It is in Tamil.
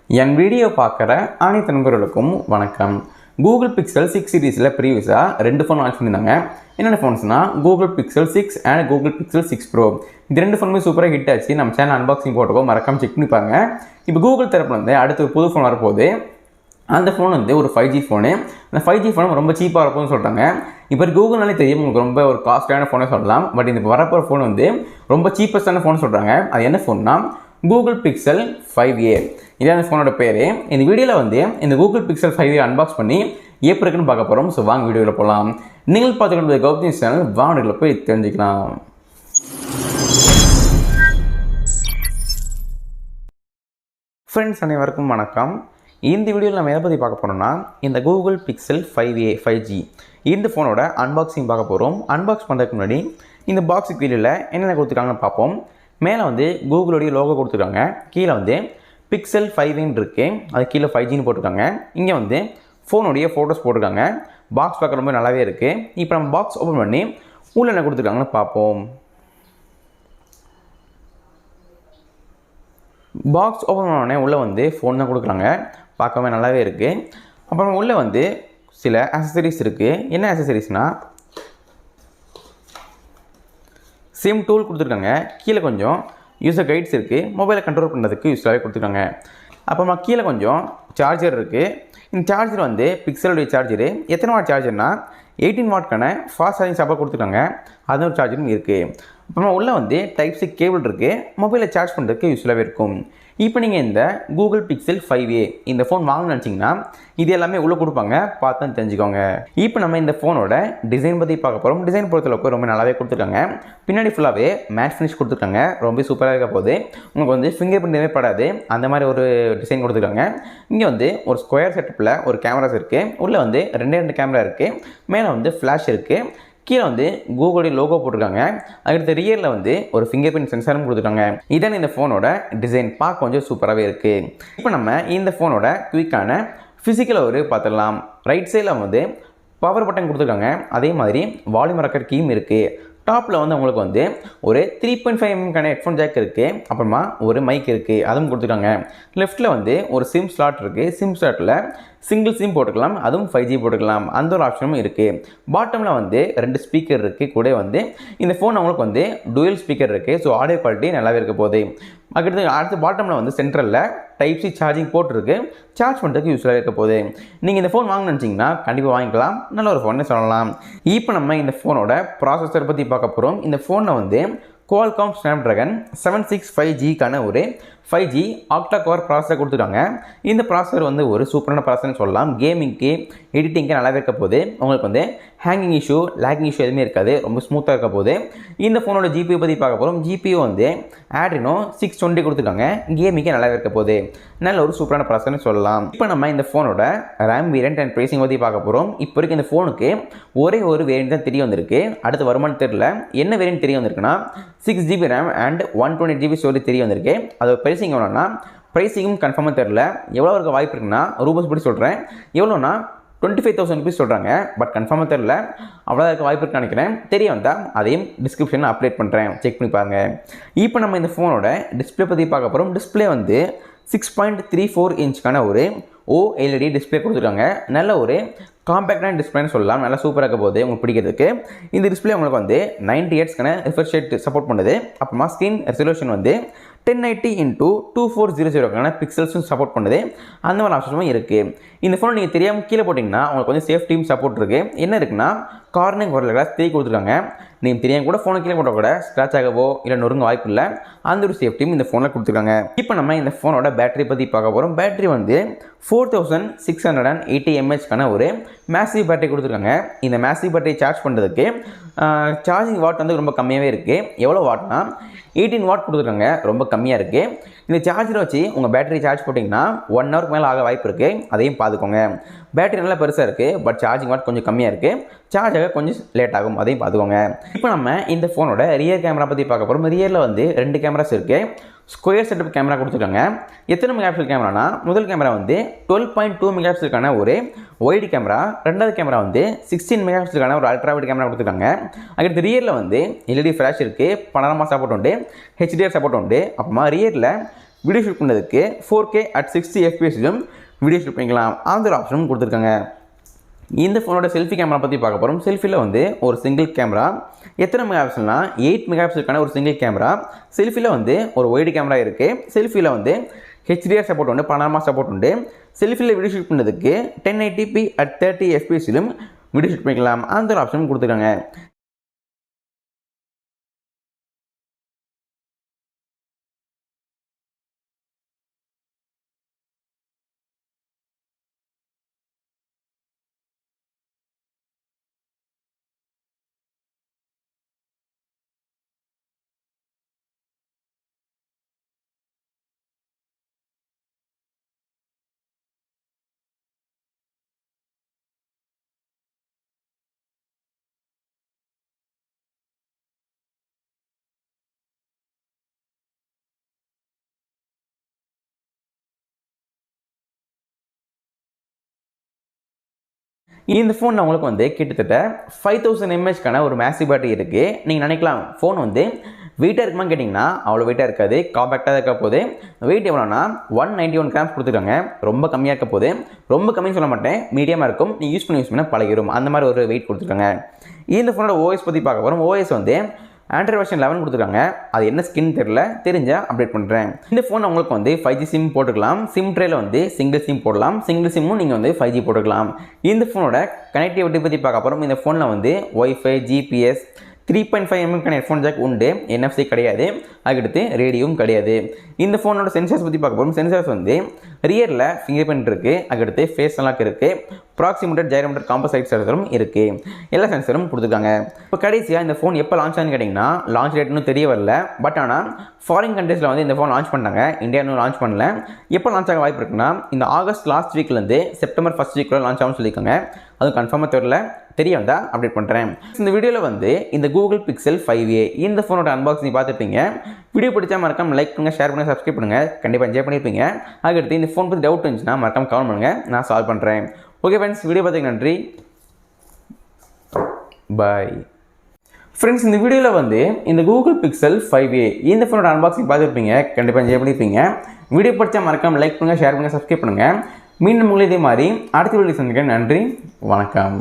என் வீடியோ பார்க்குற அனைத்து நண்பர்களுக்கும் வணக்கம். கூகுள் பிக்சல் 6 சீரீஸில் ப்ரீவியஸாக 2 ஃபோன் லான்ச் பண்ணியிருந்தாங்க. என்னென்ன ஃபோன்ஸ்னால் Google Pixel 6 and Google Pixel 6 pro. இது 2 ஃபோனுமே சூப்பராக ஹிட் ஆச்சு. நம்ம சேனல் அன்பாக்சிங் போட்டப்போ மறக்காமல் செக் பண்ணி பாருங்க. இப்போ கூகுள் தரப்பில் வந்து அடுத்து ஒரு புது ஃபோன் வரப்போகுது. அந்த ஃபோன் வந்து ஒரு 5G ஃபோனு. அந்த 5G ஃபோன் ரொம்ப சீப்பாக இருக்கும்னு சொல்கிறாங்க. இப்போ கூகுள்னாலே தெரியும் உங்களுக்கு ரொம்ப ஒரு காஸ்ட்லியான ஃபோனே சொல்லலாம். பட் இந்த வரப்போகிற ஃபோன் வந்து ரொம்ப சீப்பஸ்டான ஃபோன் சொல்கிறாங்க. அது என்ன ஃபோன்னா கூகுள் பிக்சல் 5A. இதான் ஃபோனோட பேர். இந்த வீடியோவில் வந்து இந்த கூகுள் பிக்சல் 5A அன்பாக்ஸ் பண்ணி எப்படி இருக்குன்னு பார்க்க போகிறோம். ஸோ வாங்க வீடியோவில் போகலாம். நீங்கள் பார்த்துக்கிட்டு கௌதம் சேனல் வானொலியில் போய் தெரிஞ்சுக்கலாம். ஃப்ரெண்ட்ஸ் அனைவருக்கும் வணக்கம். இந்த வீடியோவில் நம்ம எதை பற்றி பார்க்க போகிறோம்னா இந்த கூகுள் பிக்சல் 5A 5G இந்த ஃபோனோட அன்பாக்சிங் பார்க்க போகிறோம். அன்பாக்ஸ் பண்ணுறதுக்கு முன்னாடி இந்த பாக்ஸுக்கு கீழே என்னென்ன கொடுத்துருக்காங்கன்னு பார்ப்போம். மேலே வந்து கூகுளோடைய லோகோ கொடுத்துருக்காங்க. கீழே வந்து பிக்சல் 5 இருக்குது. அது கீழே 5Gன்னு போட்டிருக்காங்க. இங்கே வந்து ஃபோனுடைய ஃபோட்டோஸ் போட்டிருக்காங்க. பாக்ஸ் பார்க்க ரொம்ப நல்லாவே இருக்குது. இப்போ நம்ம பாக்ஸ் ஓப்பன் பண்ணி உள்ளே என்ன கொடுத்துருக்காங்கன்னு பார்ப்போம். பாக்ஸ் ஓப்பன் பண்ணோடனே உள்ளே வந்து ஃபோன் தான் கொடுக்குறாங்க. பார்க்கவே நல்லாவே இருக்குது. அப்புறம் உள்ளே வந்து சில ஆக்சசரிஸ் இருக்குது. என்ன ஆக்சசரிஸ்னால் சிம் டூல் கொடுத்துருக்காங்க. கீழே கொஞ்சம் யூசர் கைட்ஸ் இருக்குது. மொபைலை கண்ட்ரோல் பண்ணுறதுக்கு யூஸ்ஃபுல்லாகவே கொடுத்துருக்காங்க. அப்புறமா கீழே கொஞ்சம் சார்ஜர் இருக்குது. இந்த சார்ஜர் வந்து பிக்சலுடைய சார்ஜரு. எத்தனை வாட் சார்ஜர்னால் 18 வாட்க்கான ஃபாஸ்ட் சார்ஜிங் சப்போர்ட் கொடுத்துருக்காங்க. அது ஒரு சார்ஜரும் இருக்குது. அப்புறமா உள்ளே வந்து டைப்-C கேபிள் இருக்குது. மொபைலை சார்ஜ் பண்ணுறதுக்கு யூஸ்ஃபுல்லாகவே இருக்கும். இப்போ நீங்கள் இந்த கூகுள் பிக்சல் 5A இந்த ஃபோன் வாங்கணும்னு நினச்சிங்கன்னா இது எல்லாமே உள்ளே கொடுப்பாங்க. பார்த்து தெரிஞ்சுக்கோங்க. இப்போ நம்ம இந்த ஃபோனோட டிசைன் பற்றி பார்க்க போகிறோம். டிசைன் பொறுத்தளவுக்கு ரொம்ப நல்லாவே கொடுத்துருக்காங்க. பின்னாடி ஃபுல்லாகவே மேட் ஃபினிஷ் கொடுத்துருக்காங்க. ரொம்ப சூப்பராக இருக்க போது உங்களுக்கு வந்து ஃபிங்கர் பிரிண்ட் படாது அந்த மாதிரி ஒரு டிசைன் கொடுத்துருக்காங்க. இங்கே வந்து ஒரு ஸ்கொயர் செட்டப்பில் ஒரு கேமராஸ் இருக்குது. உள்ளே வந்து 2 கேமரா இருக்குது. மேலே வந்து ஃப்ளாஷ் இருக்குது. கீழே வந்து கூகுளுடைய லோகோ போட்டிருக்காங்க. அதுக்கடுத்து ரியரில் வந்து ஒரு ஃபிங்கர் பிரிண்ட் சென்சாரும் கொடுத்துருக்காங்க. இதான் இந்த ஃபோனோட டிசைன். பார்க்க கொஞ்சம் சூப்பராகவே இருக்குது. இப்போ நம்ம இந்த ஃபோனோட குயிக்கான ஃபிசிக்கலை ஒரு பார்த்துடலாம். ரைட் சைடில் வந்து பவர் பட்டன் கொடுத்துருக்காங்க. அதே மாதிரி வால்யூம் ரெக்கார்ட் கீயும் இருக்குது. டாப்பில் வந்து உங்களுக்கு வந்து ஒரு 3.5mm ஹெட்ஃபோன் ஜாக் இருக்குது. அப்புறமா ஒரு மைக் இருக்குது. அதுவும் கொடுத்துருக்காங்க. லெஃப்ட்டில் வந்து ஒரு சிம் ஸ்லாட் இருக்குது. சிம் ஸ்லாட்டில் சிங்கிள் சிம் போட்டுக்கலாம். அதுவும் 5G போட்டுக்கலாம். அந்த ஒரு ஆப்ஷனும் இருக்குது. பாட்டமில் வந்து 2 ஸ்பீக்கர் இருக்குது. கூட வந்து இந்த ஃபோன் அவங்களுக்கு வந்து டூயல் ஸ்பீக்கர் இருக்குது. ஸோ ஆடியோ குவாலிட்டி நல்லாவே இருக்க போகுது. அடுத்து பாட்டமில் வந்து சென்ட்ரலில் டைப்-C சார்ஜிங் போட்டிருக்கு. சார்ஜ் பண்ணுறதுக்கு யூஸ்ஃபுல்லாக இருக்க போகுது. நீங்கள் இந்த ஃபோன் வாங்க நினச்சிங்கன்னா கண்டிப்பாக வாங்கிக்கலாம். நல்ல ஒரு ஃபோனை சொல்லலாம். இப்போ நம்ம இந்த ஃபோனோட ப்ராசஸர் பற்றி பார்க்க போகிறோம். இந்த ஃபோனில் வந்து Qualcomm Snapdragon 765Gக்கான ஒரு 5G Octa கோர் ப்ராசஸர் கொடுத்துருக்காங்க. இந்த ப்ராசஸர் வந்து ஒரு சூப்பரான ப்ராசஸர்னு சொல்லலாம். கேமிங்க்கு எடிட்டிங்க்கு நல்லாவே இருக்க போது. உங்களுக்கு வந்து ஹேங்கிங் இஷ்யூ லேகிங் இஷ்யூ எதுவுமே இருக்காது. ரொம்ப ஸ்மூத்தாக இருக்க போது. இந்த ஃபோனோட GPU பற்றி பார்க்க போகிறோம். GPU வந்து Adreno 620 கொடுத்துருக்காங்க. கேமிங்க்கு நல்லாவே இருக்க போது. நல்ல ஒரு சூப்பரான ப்ராசஸர்னு சொல்லலாம். இப்போ நம்ம இந்த ஃபோனோட RAM வேரியன்ட் அண்ட் ப்ரைசிங் பற்றி பார்க்க போகிறோம். இப்போ இருக்க இந்த ஃபோனுக்கு ஒரே ஒரு வேரியன்ட் தான் தெரிய வந்திருக்கு. அடுத்து வருமானு தெரியல. என்ன வேரியன்ட் தெரிய வந்திருக்குன்னா 6GB RAM and 128GB storage தெரிய வந்திருக்கு. அது ப்ரைசிங் எவ்வளோன்னா ப்ரைசிங்கும் கன்ஃபார்மாக தெரில. எவ்வளோ இருக்க வாய்ப்பு இருக்குன்னா ரூபஸ் படி சொல்கிறேன். எவ்வளோனா 25,000 rupees சொல்கிறாங்க. பட் கன்ஃபார்மாக தெரில. அவ்வளோ இருக்க வாய்ப்பு இருக்குன்னு நினைக்கிறேன். தெரிய வந்தால் அதையும் டிஸ்கிரிப்ஷனில் அப்டேட் பண்ணுறேன். செக் பண்ணி பாருங்கள். இப்போ நம்ம இந்த ஃபோனோட டிஸ்பிளே பற்றி பார்க்க போகிறோம். டிஸ்பிளே வந்து 6.34 இன்ச்சுக்கான ஒரு OLED டிஸ்பிளே கொடுத்துருக்காங்க. நல்ல ஒரு காம்பேக்டான டிஸ்பிளேன்னு சொல்லலாம். நல்லா சூப்பராக இருக்க போது உங்களுக்கு பிடிக்கிறதுக்கு. இந்த டிஸ்பிளே உங்களுக்கு வந்து 90 Hzக்கான ரிஃப்ரெஷ் ரேட் சப்போர்ட் பண்ணுது. அப்புறமா ஸ்க்ரீன் ரெசல்யூஷன் வந்து 1080x2400 பிக்சல்ஸும் சப்போர்ட் பண்ணுது. அந்த மாதிரி ஆப்ஷனும் இருக்குது. இந்த ஃபோன் நீங்கள் தெரியாமல் கீழே போட்டிங்கன்னா உங்களுக்கு வந்து சேஃப்டியும் சப்போர்ட் இருக்குது. என்ன இருக்குன்னா கார்னிங் ஒரு கிளாஸ் 3 கொடுத்துருக்காங்க. நீங்கள் தெரியாமல் கூட ஃபோனை கீழே போட்டால் கூட ஸ்க்ராட்ச் ஆகவோ இல்லை நொறுங்க வாய்ப்பு இல்லை. அந்த ஒரு சேஃப்டியும் இந்த ஃபோனில் கொடுத்துருக்காங்க. இப்போ நம்ம இந்த ஃபோனோட பேட்டரி பற்றி பார்க்க போகிறோம். பேட்டரி வந்து 4680 mAhக்கான ஒரு மேசிவ் பேட்டரி கொடுத்துருக்காங்க. இந்த மேசிவ் பேட்டரி சார்ஜ் பண்ணுறதுக்கு சார்ஜிங் வாட் வந்து ரொம்ப கம்மியாகவே இருக்குது. எவ்வளோ வாட்னா 18 வாட் கொடுத்துருக்காங்க. ரொம்ப கம்மியாக இருக்குது. இந்த சார்ஜரை வச்சு உங்கள் பேட்டரி சார்ஜ் போட்டிங்கன்னா 1 ஹவருக்கு மேலே ஆக வாய்ப்பு இருக்குது. அதையும் பார்த்துக்கோங்க. பேட்டரி நல்லா பெருசாக இருக்குது. பட் சார்ஜிங் வாட் கொஞ்சம் கம்மியாக இருக்குது. சார்ஜ் ஆக கொஞ்சம் லேட் ஆகும். அதையும் பார்த்துக்கோங்க. இப்போ நம்ம இந்த ஃபோனோட ரியர் கேமரா பற்றி பார்க்க போகிறோம். ரியரில் வந்து 2 கேமராஸ் இருக்குது. ஸ்கொயர் செட்டப் கேமரா கொடுத்துருக்காங்க. எத்தனை மெகாபிக்சல் கேமரானா முதல் கேமரா வந்து 12.2 மெகாபிக்சலுக்கான ஒரு ஒய்டு கேமரா. ரெண்டாவது கேமரா வந்து 16 மெகாபிக்சலுக்கான ஒரு அல்ட்ரா வைட் கேமரா கொடுத்துருக்காங்க. அடுத்து ரியரில் வந்து LED ஃப்ளாஷ் இருக்குது. பனோராமா சப்போர்ட் உண்டு. HDR சப்போர்ட் உண்டு. அப்புறமா ரியரில் வீடியோ ஷூட் பண்ணுறதுக்கு 4K at 60 fps video shoot பண்ணிக்கலாம். அந்த ஒரு ஆப்ஷனும் கொடுத்துருக்காங்க. இந்த ஃபோனோட செல்ஃபி கேமரா பற்றி பார்க்க போகிறோம். செல்ஃபியில் வந்து ஒரு சிங்கிள் கேமரா, எத்தனை மெகா பிக்சல்னா 8 மெகா பிக்சலுக்கான ஒரு சிங்கிள் கேமரா. செல்ஃபியில் வந்து ஒரு ஒய்டு கேமரா இருக்குது. செல்ஃபியில் வந்து HDR சப்போர்ட் உண்டு, பனாரமா சப்போர்ட் உண்டு. செல்ஃபியில் வீடியோ ஷூட் பண்ணுறதுக்கு 1080p at 30 fps video shoot பண்ணிக்கலாம். அந்த ஒரு ஆப்ஷனும் கொடுத்துருக்காங்க. இந்த ஃபோனில் உங்களுக்கு வந்து கிட்டத்தட்ட 5000 mAhக்கான ஒரு மேசிவ் பேட்டரி இருக்குது. நீங்கள் நினைக்கலாம் ஃபோன் வந்து வெயிட்டாக இருக்குமான்னு கேட்டிங்கன்னா அவ்வளோ வெயிட்டாக இருக்காது, காம்பேக்டாக இருக்க போது. வெயிட் எவ்வளோனா 191 கிராம்ஸ் கொடுத்துருக்காங்க. ரொம்ப கம்மியாக இருக்க போது, ரொம்ப கம்மின்னு சொல்ல மாட்டேன், மீடியமாக இருக்கும். நீ யூஸ் பண்ண பழகிடும், அந்த மாதிரி ஒரு வெயிட் கொடுத்துருக்காங்க. இந்த ஃபோனோட OS பற்றி பார்க்க போகிறோம். OS வந்து ஆண்ட்ராய்ட் வெர்ஷன் 11 கொடுத்துருக்காங்க. அது என்ன ஸ்கின் தெரிஞ்சால் அப்டேட் பண்ணுறேன். இந்த ஃபோன் உங்களுக்கு வந்து 5G சிம் போட்டுக்கலாம். சிம் ட்ரேல வந்து சிங்கிள் சிம் போடலாம். சிங்கிள் சிம்மும் நீங்கள் வந்து 5G போட்டுக்கலாம். இந்த ஃபோனோட கனெக்டிவிட்டி பற்றி பார்க்க போகிறோம். இந்த ஃபோனில் வந்து Wi-Fi, GPS, 3.5mm headphone jack உண்டு. NFC கிடையாது. அதுக்கடுத்து ரேடியோவும் கிடையாது. இந்த ஃபோனோட சென்சார்ஸ் பற்றி பார்க்க போகிறோம். சென்சார்ஸ் வந்து ரியரில் ஃபிங்கர் பிரிண்ட் இருக்குது. அதுக்கடுத்து ஃபேஸ் அன்லாக் இருக்குது. ப்ராக்சிமீட்டர், ஜைரோமீட்டர், காம்பசைட் சென்சரும் இருக்குது. எல்லா சென்சரும் கொடுத்துருக்காங்க. இப்போ கடைசியாக இந்த ஃபோன் எப்போ லான்ச் ஆகுன்னு கேட்டிங்கன்னா லான்ச் டேட்னு தெரிய வரல. பட் ஆனால் ஃபாரின் கண்ட்ரீஸில் வந்து இந்த ஃபோன் லான்ச் பண்ணாங்க. இந்தியா இன்னும் லான்ச் பண்ணல. எப்போ லான்ச் ஆக வாய்ப்பு இருக்குன்னா இந்த ஆகஸ்ட் லாஸ்ட் வீக்லேருந்து செப்டம்பர் ஃபர்ஸ்ட் வீக்கில் லான்ச் ஆகும்னு சொல்லியிருக்காங்க. அதுவும் கன்ஃபார்மாக தெரிய வந்தால் அப்டேட் பண்ணுறேன். இந்த வீடியோவில் வந்து இந்த கூகுள் பிக்சல் 5a இந்த ஃபோனோட அன்பாக்சிங் பார்த்துருப்பீங்க. வீடியோ பிடிச்சா மறக்காம லைக் பண்ணுங்கள், ஷேர் பண்ணுங்கள், சப்ஸ்கிரைப் பண்ணுங்கள். கண்டிப்பாக என்ஜாய் பண்ணியிருப்பீங்க. அதுக்கடுத்து இந்த ஃபோன் பற்றி டவுட் இருந்துச்சுன்னா மறக்காம கமெண்ட் பண்ணுங்கள், நான் சால்வ் பண்ணுறேன். ஓகே ஃப்ரெண்ட்ஸ், வீடியோ பார்த்துக்கு நன்றி, பாய். ஃப்ரெண்ட்ஸ், இந்த வீடியோவில் வந்து இந்த கூகுள் பிக்சல் 5a இந்த ஃபோனோட அன்பாக்சிங் பார்த்துருப்பீங்க. கண்டிப்பாக என்ஜாய் பண்ணியிருப்பீங்க. வீடியோ பிடிச்சா மறக்காம லைக் பண்ணுங்கள், ஷேர் பண்ணுங்கள், சப்ஸ்கிரைப் பண்ணுங்கள். மீண்டும் உங்களை இதே மாதிரி அடுத்த வீடியோ சந்திக்கிறேன். நன்றி, வணக்கம்.